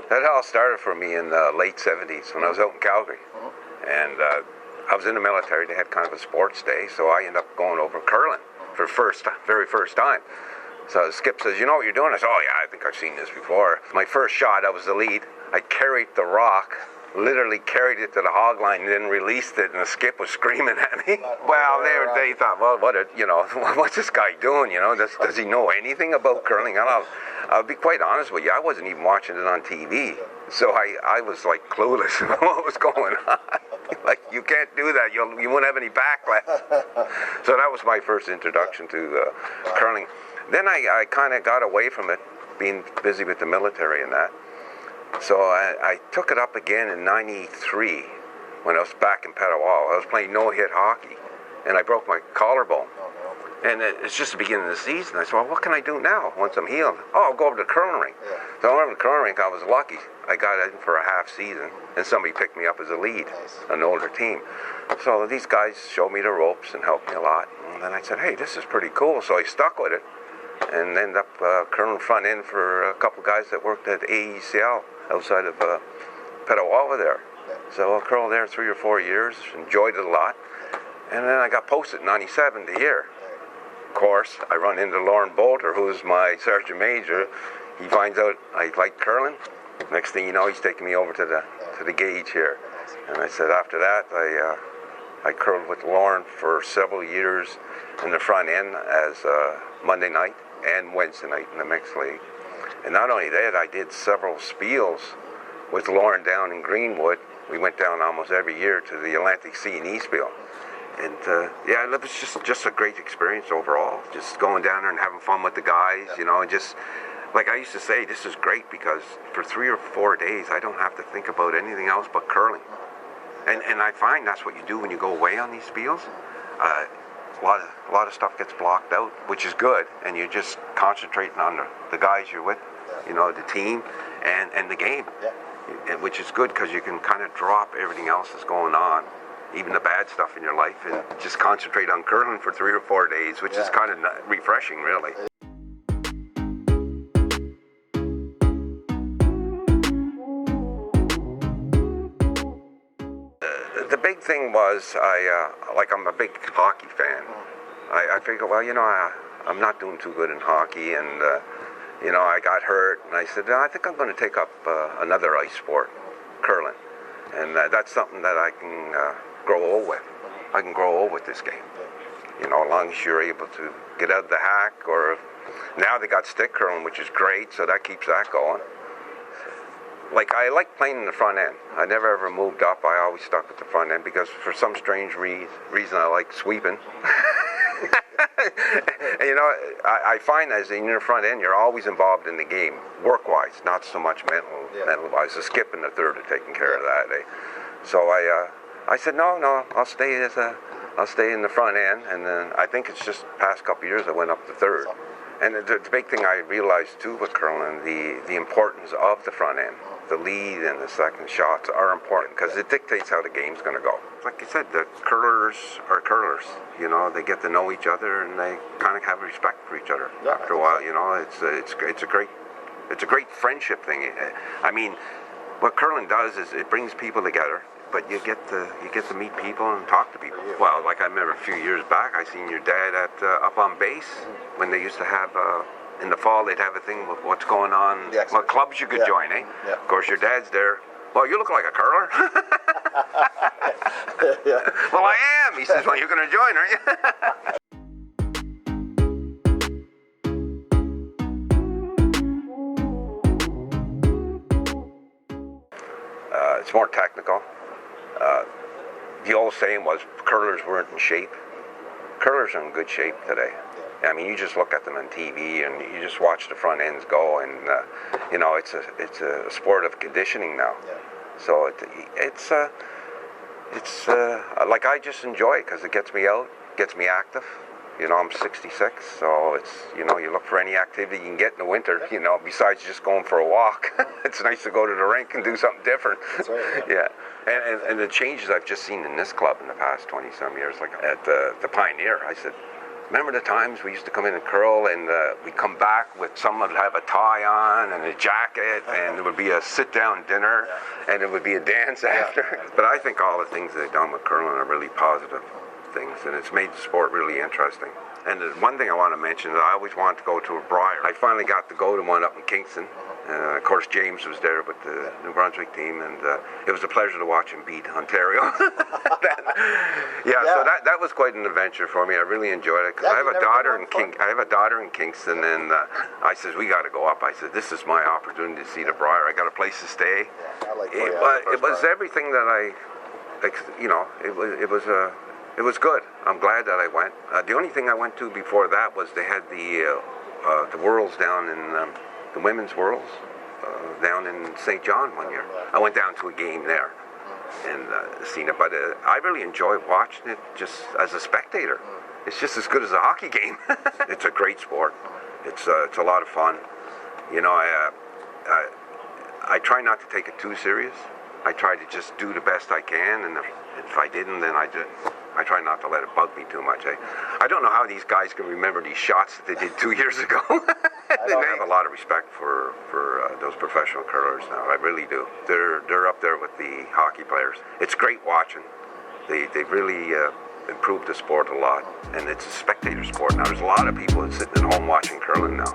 That all started for me in the late 70s when I was out in Calgary. And I was in the military. They had kind of a sports day, so I ended up going over curling for very first time. So Skip says, you know what you're doing? I said, oh yeah, I think I've seen this before. My first shot, I was the lead. I carried the rock, literally carried it to the hog line, and then released it, and the Skip was screaming at me. Well, they thought, well, what's this guy doing? You know, does he know anything about curling? I'll be quite honest with you, I wasn't even watching it on TV. So I was like clueless about what was going on. Like, you can't do that, you won't have any backlash. So that was my first introduction to curling. Then I kind of got away from it, being busy with the military and that. So I took it up again in '93 when I was back in Petawawa. I was playing no-hit hockey, and I broke my collarbone. And it's just the beginning of the season. I said, well, what can I do now once I'm healed? Oh, I'll go over to the curling rink. So I went over to the curling rink. I was lucky. I got in for a half season, and somebody picked me up as a lead, an older team. So these guys showed me the ropes and helped me a lot. And then I said, hey, this is pretty cool. So I stuck with it and ended up curling front end for a couple guys that worked at AECL outside of Petawawa there. So I curled there 3 or 4 years, enjoyed it a lot. And then I got posted in '97 to here. Of course, I run into Lauren Bolter, who's my sergeant major. He finds out I like curling. Next thing you know, he's taking me over to the Gage here. And I said after that, I curled with Lauren for several years in the front end as Monday night and Wednesday night in the mixed league. And not only that, I did several spiels with Lauren down in Greenwood. We went down almost every year to the Atlantic C&E spiel. And yeah, it was just a great experience overall. Just going down there and having fun with the guys, you know, and just, like I used to say, this is great because for 3 or 4 days, I don't have to think about anything else but curling. And I find that's what you do when you go away on these spiels. A lot of stuff gets blocked out, which is good, and you're just concentrating on the guys you're with, you know, the team and the game, which is good because you can kind of drop everything else that's going on, even the bad stuff in your life, and just concentrate on curling for 3 or 4 days, which is kind of refreshing, really. The big thing was, I'm a big hockey fan. I figured, well, you know, I'm not doing too good in hockey, and you know, I got hurt, and I said, I think I'm going to take up another ice sport, curling, and that's something that I can grow old with. I can grow old with this game, you know, as long as you're able to get out of the hack, or now they got stick curling, which is great, so that keeps that going. Like, I like playing in the front end. I never ever moved up. I always stuck with the front end because for some strange reason I like sweeping. And, you know, I find as in your front end, you're always involved in the game, work-wise, not so much mental-wise. The skip and the third are taking care of that. So I said, no, I'll stay in the front end, and then I think it's just the past couple of years I went up to third. And the big thing I realized too with curling, the importance of the front end. The lead and the second shots are important because it dictates how the game's going to go. Like you said, the curlers are curlers. You know, they get to know each other and they kind of have respect for each other. After a while, you know, it's a great friendship thing. I mean, what curling does is it brings people together, but you get to meet people and talk to people. Well, like I remember a few years back, I seen your dad at up on base when they used to have. In the fall, they'd have a thing with what's going on, what clubs you could join, eh? Yeah. Of course, your dad's there. Well, you look like a curler. Well, I am. He says, well, you're going to join, aren't you? It's more technical. The old saying was, curlers weren't in shape. Curlers are in good shape today. I mean, you just look at them on TV and you just watch the front ends go, and you know, it's a sport of conditioning now. So it's like I just enjoy it because it gets me out, gets me active. You know, I'm 66, so it's, you know, you look for any activity you can get in the winter, you know, besides just going for a walk. It's nice to go to the rink and do something different. That's right, yeah. And the changes I've just seen in this club in the past 20-some years, like at the Pioneer, I said, Remember the times we used to come in and curl, and we'd come back with someone would have a tie on and a jacket, and it would be a sit-down dinner, and it would be a dance after. But I think all the things they've done with curling are really positive things, and it's made the sport really interesting. And the one thing I want to mention is I always wanted to go to a Brier. I finally got to go to one up in Kingston. Of course, James was there with the New Brunswick team, and it was a pleasure to watch him beat Ontario. So that was quite an adventure for me. I really enjoyed it because I have a daughter in Kingston, and I said we got to go up. I said this is my opportunity to see the Brier. I got a place to stay. It was everything that it was good. I'm glad that I went. The only thing I went to before that was they had the Worlds down in. The women's worlds down in St. John one year. I went down to a game there and seen it, but I really enjoyed watching it just as a spectator. It's just as good as a hockey game. It's a great sport. It's a lot of fun. You know, I try not to take it too serious. I try to just do the best I can, and if I didn't, then I try not to let it bug me too much. I don't know how these guys can remember these shots that they did 2 years ago. I have a lot of respect for those professional curlers now. I really do. They're up there with the hockey players. It's great watching. They've really improved the sport a lot, and it's a spectator sport now. There's a lot of people sitting at home watching curling now.